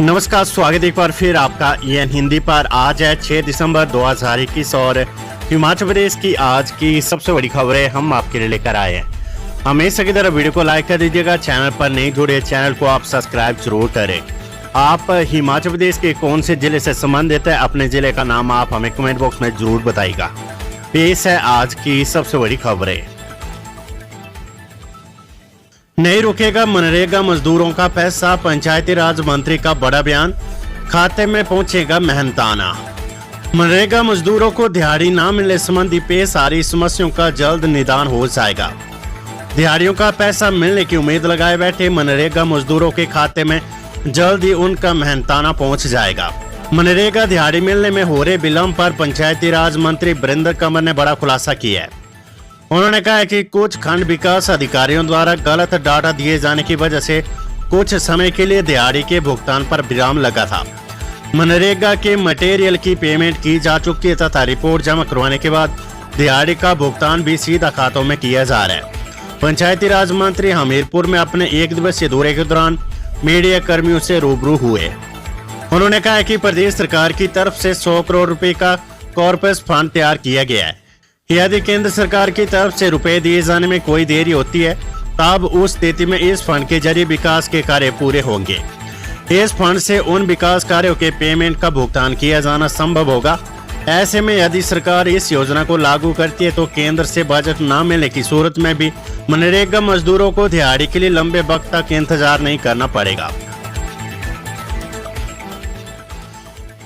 नमस्कार, स्वागत एक बार फिर आपका EN हिंदी पर। आज है 6 दिसंबर 2021 और हिमाचल प्रदेश की आज की सबसे बड़ी खबरें हम आपके लिए लेकर आए हैं। हमेशा की तरह वीडियो को लाइक कर दीजिएगा। चैनल पर नहीं जुड़े चैनल को आप सब्सक्राइब जरूर करें। आप हिमाचल प्रदेश के कौन से जिले से संबंधित है, अपने जिले का नाम आप हमें कमेंट बॉक्स में जरूर बताइएगा। पेश है आज की सबसे बड़ी खबरें। नहीं रुकेगा मनरेगा मजदूरों का पैसा, पंचायती राज मंत्री का बड़ा बयान, खाते में पहुंचेगा मेहनताना। मनरेगा मजदूरों को दिहाड़ी न मिलने संबंधी पेश आ रही समस्याओं का जल्द निदान हो जाएगा। दिहाड़ियों का पैसा मिलने की उम्मीद लगाए बैठे मनरेगा मजदूरों के खाते में जल्द ही उनका मेहनताना पहुंच जाएगा। मनरेगा दिहाड़ी मिलने में हो रहे विलंब पर पंचायती राज मंत्री वीरेंद्र कंवर ने बड़ा खुलासा किया है। उन्होंने कहा है कि कुछ खंड विकास अधिकारियों द्वारा गलत डाटा दिए जाने की वजह से कुछ समय के लिए दिहाड़ी के भुगतान पर विराम लगा था। मनरेगा के मटेरियल की पेमेंट की जा चुकी है तथा रिपोर्ट जमा करवाने के बाद दिहाड़ी का भुगतान भी सीधा खातों में किया जा रहा है। पंचायती राज मंत्री हमीरपुर में अपने एक दिवसीय दौरे के दौरान मीडिया कर्मियों से रूबरू हुए। उन्होंने कहा कि प्रदेश सरकार की तरफ से 100 करोड़ रुपए का कॉर्पस फंड तैयार किया गया है। यदि केंद्र सरकार की तरफ से रुपए दिए जाने में कोई देरी होती है तब उस स्थिति में इस फंड के जरिए विकास के कार्य पूरे होंगे। इस फंड से उन विकास कार्यों के पेमेंट का भुगतान किया जाना संभव होगा। ऐसे में यदि सरकार इस योजना को लागू करती है तो केंद्र से बजट न मिलने की सूरत में भी मनरेगा मजदूरों को दिहाड़ी के लिए लंबे वक्त तक इंतजार नहीं करना पड़ेगा।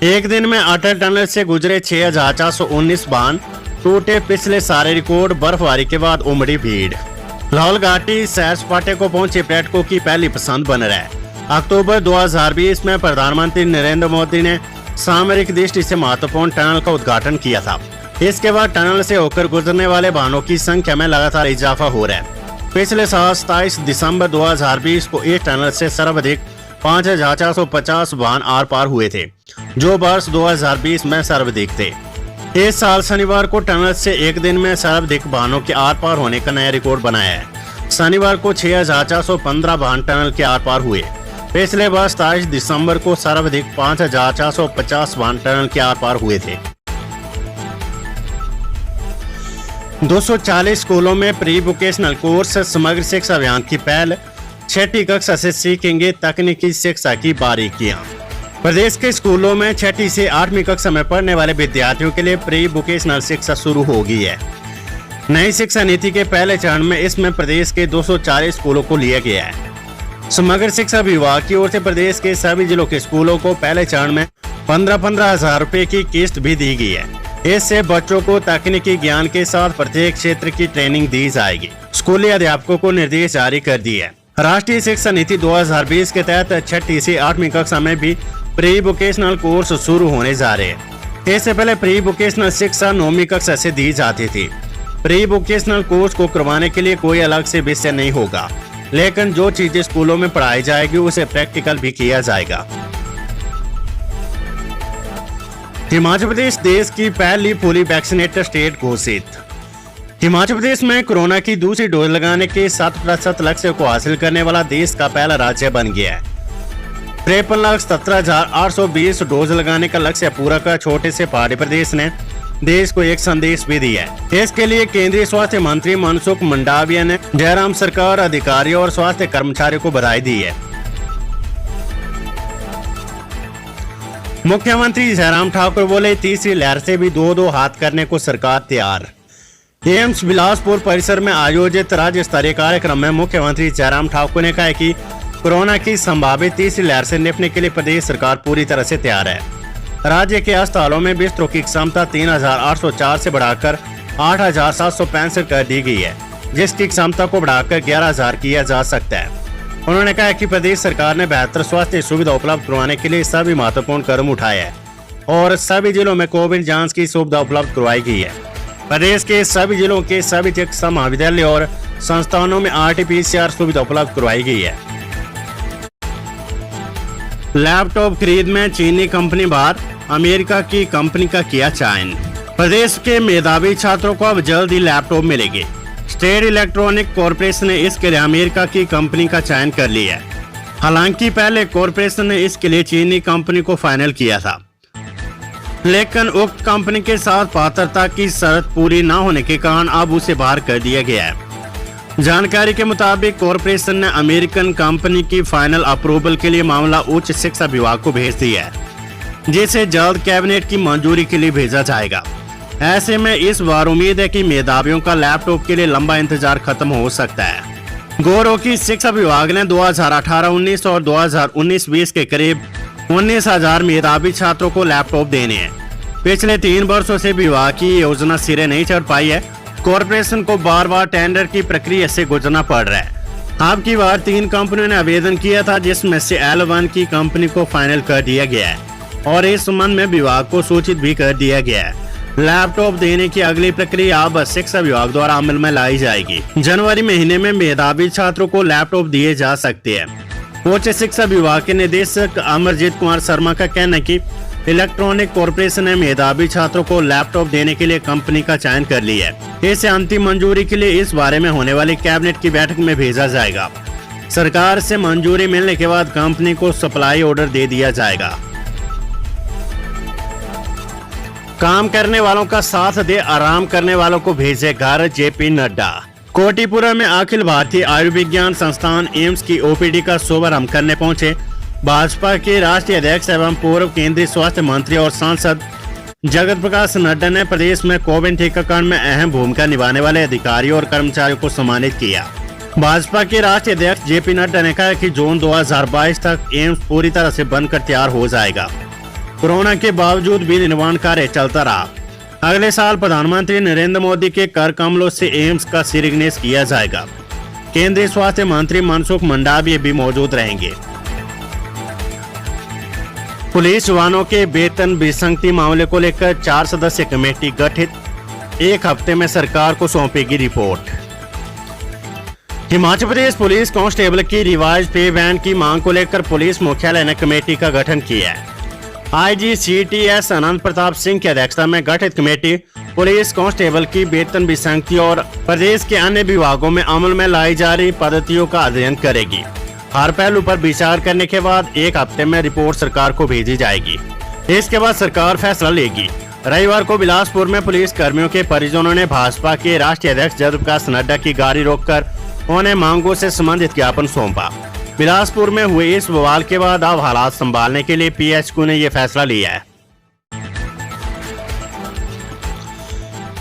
एक दिन में अटल टनल से गुजरे 6419 वाहन, टूटे पिछले सारे रिकॉर्ड, बर्फबारी के बाद उमड़ी भीड़। लाहौल घाटी सैर सपाटे को पहुंचे पर्यटकों की पहली पसंद बन रहा है। अक्टूबर 2020 में प्रधानमंत्री नरेंद्र मोदी ने सामरिक दृष्टि से महत्वपूर्ण टनल का उद्घाटन किया था। इसके बाद टनल से होकर गुजरने वाले वाहनों की संख्या में लगातार इजाफा हो रहा है। पिछले साल 27 दिसंबर 2020 को इस टनल से सर्वाधिक 5450 वाहन आर पार हुए थे, जो वर्ष 2020 में सर्वाधिक थे। इस साल शनिवार को टनल से एक दिन में सर्वाधिक वाहनों के आर पार होने का नया रिकॉर्ड बनाया है। शनिवार को 6415 वाहन टनल के आर पार हुए। पिछले वर्ष 27 दिसंबर को सर्वाधिक 5450 वाहन टनल के आर पार हुए थे। 240 स्कूलों में प्री वोकेशनल कोर्स, समग्र शिक्षा अभियान की पहल, 6ठी कक्षा से सीखेंगे तकनीकी शिक्षा की बारीकियां। प्रदेश के स्कूलों में 6ठी से 8वीं कक्षा में पढ़ने वाले विद्यार्थियों के लिए प्री वोकेशनल शिक्षा शुरू हो गई है। नई शिक्षा नीति के पहले चरण में इसमें प्रदेश के 240 स्कूलों को लिया गया है। समग्र शिक्षा विभाग की ओर से प्रदेश के सभी जिलों के स्कूलों को पहले चरण में 15-15 हजार रुपए की किस्त भी दी गई है। इससे बच्चों को तकनीकी ज्ञान के साथ प्रत्येक क्षेत्र की ट्रेनिंग दी जाएगी। स्कूली अध्यापकों को निर्देश जारी कर दिए है। राष्ट्रीय शिक्षा नीति 2020 के तहत 6ठी से 8वीं कक्षा में भी प्री वोकेशनल कोर्स शुरू होने जा रहे हैं। इससे पहले प्री वोकेशनल शिक्षा 9वीं कक्षा से दी जाती थी। प्री वोकेशनल कोर्स को करवाने के लिए कोई अलग से विषय नहीं होगा, लेकिन जो चीजें स्कूलों में पढ़ाई जाएगी उसे प्रैक्टिकल भी किया जाएगा। हिमाचल प्रदेश देश की पहली फुली वैक्सीनेटेड स्टेट घोषित। हिमाचल प्रदेश में कोरोना की दूसरी डोज लगाने के 7% लक्ष्य को हासिल करने वाला देश का पहला राज्य बन गया है। 53,17,820 डोज लगाने का लक्ष्य पूरा कर छोटे से पहाड़ी प्रदेश ने देश को एक संदेश भी दिया है। इसके लिए केंद्रीय स्वास्थ्य मंत्री मनसुख मंडाविया ने जयराम सरकार, अधिकारियों और स्वास्थ्य कर्मचारियों को बधाई दी है। मुख्यमंत्री जयराम ठाकुर बोले, तीसरी लहर से भी दो हाथ करने को सरकार तैयार। एम्स बिलासपुर परिसर में आयोजित राज्य स्तरीय कार्यक्रम में मुख्यमंत्री जयराम ठाकुर ने कहा कि कोरोना की संभावित तीसरी लहर से निपटने के लिए प्रदेश सरकार पूरी तरह से तैयार है। राज्य के अस्पतालों में बिस्तरों की क्षमता 3804 से बढ़ाकर 8765 कर दी गई है, जिसकी क्षमता को बढ़ाकर 11000 किया जा सकता है। उन्होंने कहा कि प्रदेश सरकार ने बेहतर स्वास्थ्य सुविधा उपलब्ध करवाने के लिए सभी महत्वपूर्ण कदम उठाए हैं और सभी जिलों में कोविड जांच की सुविधा उपलब्ध करवाई गई है। प्रदेश के सभी जिलों के सभी चिकित्सा महाविद्यालय और संस्थानों में RT-PCR सुविधा उपलब्ध करवाई गई है। लैपटॉप खरीद में चीनी कंपनी बाहर, अमेरिका की कंपनी का किया चयन। प्रदेश के मेधावी छात्रों को अब जल्द ही लैपटॉप मिलेंगे। स्टेट इलेक्ट्रॉनिक कॉर्पोरेशन ने इसके लिए अमेरिका की कंपनी का चयन कर लिया है। हालांकि पहले कॉरपोरेशन ने इसके लिए चीनी कंपनी को फाइनल किया था, लेकिन उक्त कंपनी के साथ पात्रता की शर्त पूरी न होने के कारण अब उसे बाहर कर दिया गया है। जानकारी के मुताबिक कॉरपोरेशन ने अमेरिकन कंपनी की फाइनल अप्रूवल के लिए मामला उच्च शिक्षा विभाग को भेज दिया है, जिसे जल्द कैबिनेट की मंजूरी के लिए भेजा जाएगा। ऐसे में इस बार उम्मीद है कि मेधावियों का लैपटॉप के लिए लंबा इंतजार खत्म हो सकता है। गौर हो कि शिक्षा विभाग ने 2018-19 और 2019-20 के करीब 19,000 मेधावी छात्रों को लैपटॉप देने हैं। पिछले 3 वर्षों से विभाग की योजना सिरे नहीं चढ़ पाई है। कॉरपोरेशन को बार बार टेंडर की प्रक्रिया से गुजरना पड़ रहा है। अब की बार 3 कंपनियों ने आवेदन किया था, जिसमें से L1 की कंपनी को फाइनल कर दिया गया है और इस संबंध में विभाग को सूचित भी कर दिया गया है। लैपटॉप देने की अगली प्रक्रिया अब शिक्षा विभाग द्वारा अमल में लाई जाएगी। जनवरी महीने में मेधावी छात्रों को लैपटॉप दिए जा सकते हैं। उच्च शिक्षा विभाग के निदेशक अमरजीत कुमार शर्मा का कहना है कि इलेक्ट्रॉनिक कॉरपोरेशन ने मेधावी छात्रों को लैपटॉप देने के लिए कंपनी का चयन कर लिया है। इसे अंतिम मंजूरी के लिए इस बारे में होने वाली कैबिनेट की बैठक में भेजा जाएगा। सरकार से मंजूरी मिलने के बाद कंपनी को सप्लाई ऑर्डर दे दिया जाएगा। काम करने वालों का साथ दे, आराम करने वालों को भेजे घर, जेपी नड्डा। कोटिपुरा में अखिल भारतीय आयुर्विज्ञान संस्थान एम्स की ओपीडी का शुभारंभ करने पहुंचे भाजपा के राष्ट्रीय अध्यक्ष एवं पूर्व केंद्रीय स्वास्थ्य मंत्री और सांसद जगत प्रकाश नड्डा ने प्रदेश में कोविड टीकाकरण में अहम भूमिका निभाने वाले अधिकारियों और कर्मचारियों को सम्मानित किया। भाजपा के राष्ट्रीय अध्यक्ष जेपी नड्डा ने कहा कि जून 2022 तक एम्स पूरी तरह से बनकर तैयार हो जाएगा। कोरोना के बावजूद भी निर्माण कार्य चलता रहा। अगले साल प्रधानमंत्री नरेंद्र मोदी के कर कमलों से एम्स का शिलान्यास किया जाएगा। केंद्रीय स्वास्थ्य मंत्री मनसुख मंडाविया भी मौजूद रहेंगे। पुलिस जवानों के वेतन विसंगति मामले को लेकर 4 सदस्यीय कमेटी गठित, 1 हफ्ते में सरकार को सौंपेगी report. Himachal Pradesh police constable की रिवाइज पे बैंड की मांग को लेकर पुलिस मुख्यालय ने कमेटी का गठन किया है। आईजी CTS अनंत प्रताप सिंह की अध्यक्षता में गठित कमेटी पुलिस कांस्टेबल की वेतन विसंगति और प्रदेश के अन्य विभागों में अमल में लाई जा रही पद्धतियों का अध्ययन करेगी। हर पहलू पर विचार करने के बाद 1 हफ्ते में रिपोर्ट सरकार को भेजी जाएगी। इसके बाद सरकार फैसला लेगी। रविवार को बिलासपुर में पुलिस कर्मियों के परिजनों ने भाजपा के राष्ट्रीय अध्यक्ष जगत प्रकाश नड्डा की गाड़ी रोककर उन्हें मांगों से संबंधित ज्ञापन सौंपा। बिलासपुर में हुए इस बवाल के बाद अब हालात संभालने के लिए PHQ ने यह फैसला लिया है।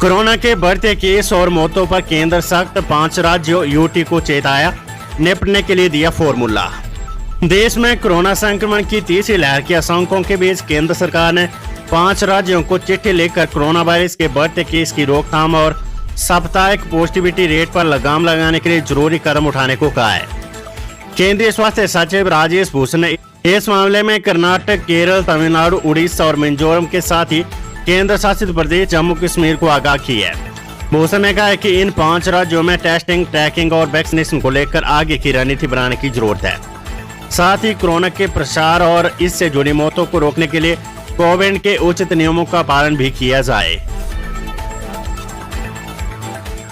कोरोना के बढ़ते केस और मौतों पर केंद्र सख्त, 5 राज्यों यूटी को चेताया, निपटने के लिए दिया फॉर्मूला। देश में कोरोना संक्रमण की तीसरी लहर की आशंकाओं के बीच केंद्र सरकार ने 5 राज्यों को चिट्ठी लिखकर कोरोना वायरस के बढ़ते केस की रोकथाम और साप्ताहिक पॉजिटिविटी रेट पर लगाम लगाने के लिए जरूरी कदम उठाने को कहा है। केंद्रीय स्वास्थ्य सचिव राजेश भूषण ने इस मामले में कर्नाटक, केरल, तमिलनाडु, उड़ीसा और मिजोरम के साथ ही केंद्र शासित प्रदेश जम्मू कश्मीर को आगाह किया है। भूषण ने कहा है कि इन 5 राज्यों में टेस्टिंग, ट्रैकिंग और वैक्सीनेशन को लेकर आगे की रणनीति बनाने की जरूरत है। साथ ही कोरोना के प्रसार और इससे जुड़ी मौतों को रोकने के लिए कोविड के उचित नियमों का पालन भी किया जाए।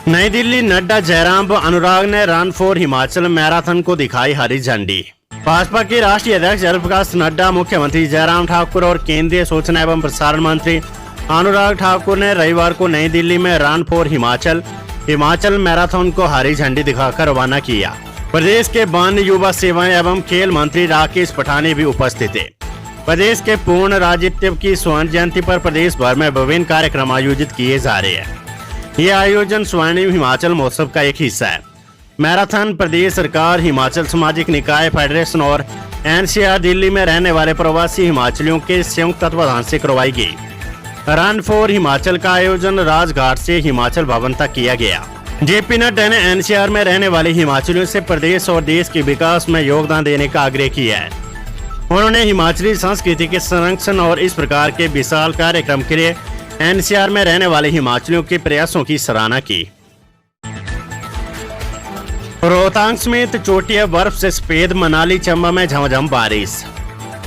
नई दिल्ली, नड्डा, जयराम व अनुराग ने रन फॉर हिमाचल मैराथन को दिखाई हरी झंडी। भाजपा के राष्ट्रीय अध्यक्ष जगत प्रकाश नड्डा, मुख्यमंत्री जयराम ठाकुर और केंद्रीय सूचना एवं प्रसारण मंत्री अनुराग ठाकुर ने रविवार को नई दिल्ली में रन फॉर हिमाचल मैराथन को हरी झंडी दिखाकर रवाना किया। प्रदेश के वन, युवा सेवाएं एवं खेल मंत्री राकेश पठानी भी उपस्थित थे। प्रदेश के पूर्ण राज्यत्व की स्वर्ण जयंती पर प्रदेश भर में विभिन्न कार्यक्रम आयोजित किए जा रहे हैं। ये आयोजन स्वर्णिम हिमाचल महोत्सव का एक हिस्सा है। मैराथन प्रदेश सरकार, हिमाचल सामाजिक निकाय फेडरेशन और NCR दिल्ली में रहने वाले प्रवासी हिमाचलियों के संयुक्त तत्वाधान से करवाई गई। रन फॉर हिमाचल का आयोजन राजघाट से हिमाचल भवन तक किया गया। जेपी नड्डा ने NCR में रहने वाले हिमाचलियों से प्रदेश और देश के विकास में योगदान देने का आग्रह किया है। उन्होंने हिमाचली संस्कृति के संरक्षण और इस प्रकार के विशाल कार्यक्रम के लिए NCR में रहने वाले हिमाचलियों के प्रयासों की सराहना की। रोहतांग समेत चोटियां बर्फ से सफेद, मनाली, चंबा में झमाझम बारिश।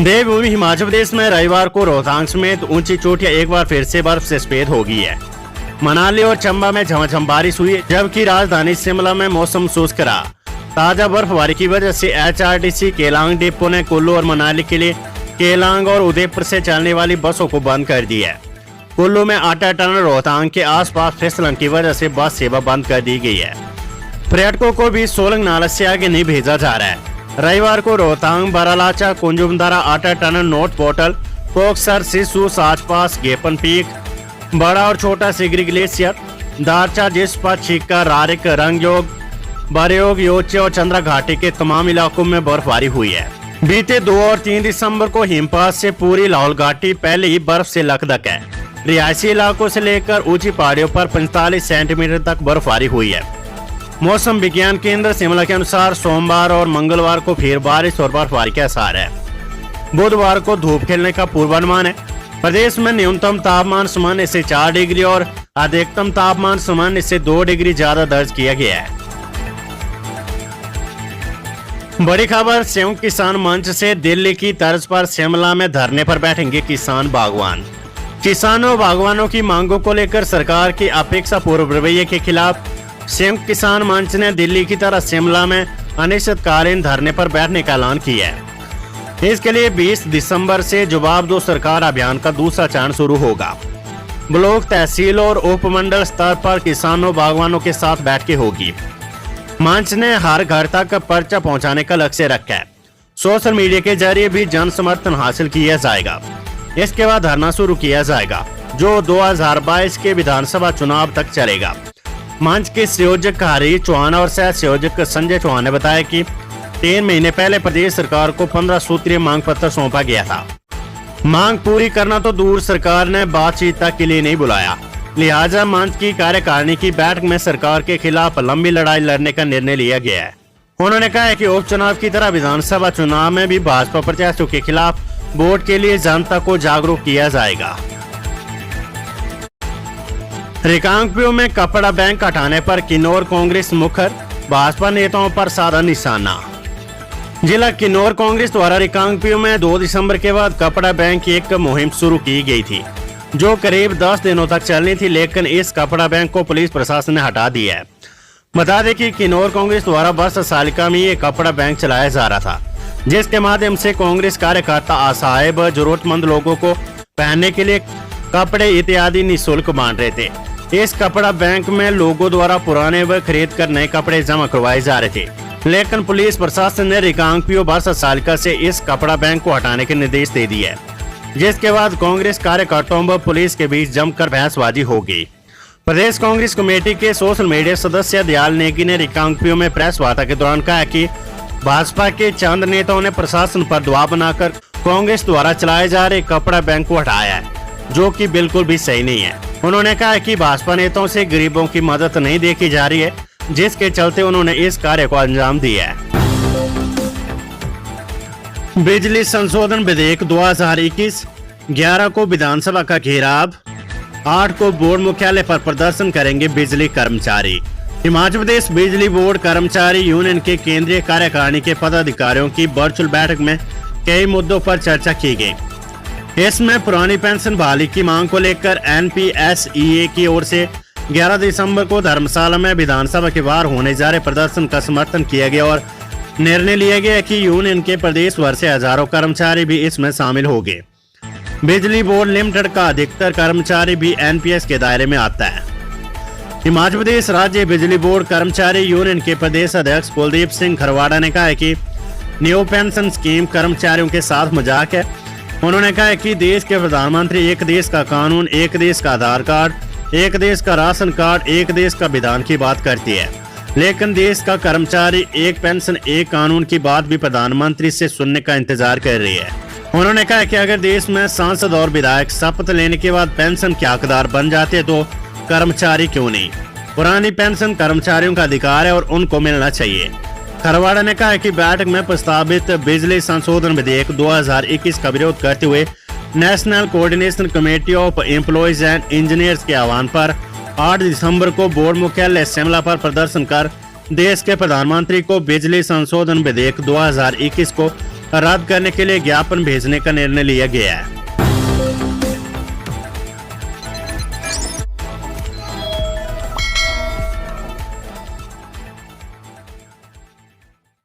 देवभूमि हिमाचल प्रदेश में रविवार को रोहतांग समेत ऊंची चोटियां एक बार फिर से बर्फ से सफेद हो गई है। मनाली और चंबा में झमाझम बारिश हुई, जबकि राजधानी शिमला में मौसम शुष्क रहा। ताजा बर्फबारी की वजह से HRTC केलांग डिपो ने कुल्लू और मनाली के लिए केलांग और उदयपुर से चलने वाली बसों को बंद कर दिया है। कुल्लू में अटल टनल रोहतांग के आसपास फिसलन की वजह से बस सेवा बंद कर दी गई है। पर्यटकों को भी सोलंग नाला से आगे नहीं भेजा जा रहा है। रविवार को Rohtang, Baralacha, Kunzumdara, Atal tunnel, north portal, Koksar, Sissu, Sach pass, Gepan peak, बड़ा और छोटा सिगरी ग्लेशियर, दारचा, जिस्पा, छिक्का, रारिक, रंगयोग, बरयोग, योचे और चंद्रा घाटी के तमाम इलाकों में बर्फबारी हुई है। बीते 2 और 3 दिसंबर को हिमपात से पूरी लाहौल घाटी पहले ही बर्फ से लकदक है। रिहायशी इलाकों से लेकर ऊंची पहाड़ियों पर 45 सेंटीमीटर तक बर्फबारी हुई है। मौसम विज्ञान केंद्र शिमला के अनुसार सोमवार और मंगलवार को फिर बारिश और बर्फबारी के आसार है। बुधवार को धूप खिलने का पूर्वानुमान है। प्रदेश में न्यूनतम तापमान सामान्य से 4 डिग्री और अधिकतम तापमान सामान्य से 2 डिग्री ज्यादा दर्ज किया गया है। बड़ी खबर संयुक्त किसान मंच से, दिल्ली की तर्ज पर शिमला में धरने पर बैठेंगे किसान बागवान। किसानों बागवानों की मांगों को लेकर सरकार की अपेक्षा पूर्व रवैये के खिलाफ संयुक्त किसान मंच ने दिल्ली की तरह शिमला में अनिश्चितकालीन धरने पर बैठने का ऐलान किया है। इसके लिए 20 दिसंबर से जवाब दो सरकार अभियान का दूसरा चरण शुरू होगा। ब्लॉक, तहसील और उपमंडल स्तर पर किसानों बागवानों के साथ बैठकें होगी। मंच ने हर घर तक पर्चा पहुंचाने का लक्ष्य रखा है। सोशल मीडिया के जरिए भी जन समर्थन हासिल किया जाएगा। इसके बाद धरना शुरू किया जाएगा, जो 2022 के विधानसभा चुनाव तक चलेगा। मंच के संयोजक हरीश चौहान और सह संयोजक संजय चौहान ने बताया कि 3 महीने पहले प्रदेश सरकार को 15 सूत्रीय मांग पत्र सौंपा गया था। मांग पूरी करना तो दूर, सरकार ने बातचीत तक के लिए नहीं बुलाया। लिहाजा मंच की कार्यकारिणी की बैठक में सरकार के खिलाफ लंबी लड़ाई लड़ने का निर्णय लिया गया है। उन्होंने कहा कि उपचुनाव की तरह विधानसभा चुनाव में भी भाजपा प्रत्याशियों के खिलाफ वोट के लिए जनता को जागरूक किया जाएगा। रिकांगपिओ में कपड़ा बैंक हटाने पर किन्नौर कांग्रेस मुखर, भाजपा नेताओं पर साधा निशाना। जिला किन्नौर कांग्रेस द्वारा रिकांगपिओ में 2 दिसंबर के बाद कपड़ा बैंक की एक मुहिम शुरू की गई थी, जो करीब 10 दिनों तक चलनी थी, लेकिन इस कपड़ा बैंक को पुलिस प्रशासन ने हटा दिया है। बता दें कि किन्नौर कांग्रेस द्वारा वर्ष सालिका में ये कपड़ा बैंक चलाया जा रहा था, जिसके माध्यम से कांग्रेस कार्यकर्ता असहाय व जरूरतमंद लोगों को पहनने के लिए कपड़े इत्यादि निःशुल्क बांट रहे थे। इस कपड़ा बैंक में लोगों द्वारा पुराने व खरीद कर नए कपड़े जमा करवाए जा रहे थे, लेकिन पुलिस प्रशासन ने रिकांगपिओ वर्ष सालिका से इस कपड़ा बैंक को हटाने के निर्देश दे दिए, जिसके बाद कांग्रेस कार्यकर्ताओं व पुलिस के बीच जमकर बहसबाजी हो गई। प्रदेश कांग्रेस कमेटी के सोशल मीडिया सदस्य दयाल नेगी ने रिकांगपिओ में प्रेस वार्ता के दौरान कहा कि भाजपा के चंद नेताओं ने प्रशासन पर दबाव बनाकर कांग्रेस द्वारा चलाए जा रहे कपड़ा बैंक को हटाया है, जो कि बिल्कुल भी सही नहीं है। उन्होंने कहा कि भाजपा नेताओं से गरीबों की मदद नहीं देखी जा रही है, जिसके चलते उन्होंने इस कार्य को अंजाम दिया है। बिजली संशोधन विधेयक 2021, 11 को विधानसभा का घेराव, 8 को बोर्ड मुख्यालय पर प्रदर्शन करेंगे बिजली कर्मचारी। हिमाचल प्रदेश बिजली बोर्ड कर्मचारी यूनियन के केंद्रीय कार्यकारिणी के पदाधिकारियों की वर्चुअल बैठक में कई मुद्दों पर चर्चा की गई। इसमें पुरानी पेंशन बहाली की मांग को लेकर NPSEA की ओर से 11 दिसंबर को धर्मशाला में विधानसभा के बाहर होने जा रहे प्रदर्शन का समर्थन किया गया और निर्णय लिया गया कि यूनियन के प्रदेश भर से हजारों कर्मचारी भी इसमें शामिल हो गए। बिजली बोर्ड लिमिटेड का अधिकतर कर्मचारी भी NPS के दायरे में आता है। हिमाचल प्रदेश राज्य बिजली बोर्ड कर्मचारी यूनियन के प्रदेश अध्यक्ष कुलदीप सिंह खरवाड़ा ने कहा कि न्यू पेंशन स्कीम कर्मचारियों के साथ मजाक है। उन्होंने कहा कि देश के प्रधानमंत्री एक देश का कानून, एक देश का आधार कार्ड, एक देश का राशन कार्ड, एक देश का विधान की बात करती है, लेकिन देश का कर्मचारी एक पेंशन एक कानून की बात भी प्रधानमंत्री से सुनने का इंतजार कर रही है। उन्होंने कहा कि अगर देश में सांसद और विधायक शपथ लेने के बाद पेंशन के हकदार बन जाते तो कर्मचारी क्यों नहीं। पुरानी पेंशन कर्मचारियों का अधिकार है और उनको मिलना चाहिए। खरवाड़ा ने कहा कि बैठक में प्रस्तावित बिजली संशोधन विधेयक 2021 का विरोध करते हुए national coordination committee of employees and engineers के आह्वान पर 8 दिसंबर को बोर्ड मुख्यालय शिमला पर प्रदर्शन कर देश के प्रधानमंत्री को बिजली संशोधन विधेयक 2021 को रद्द करने के लिए ज्ञापन भेजने का निर्णय लिया गया है।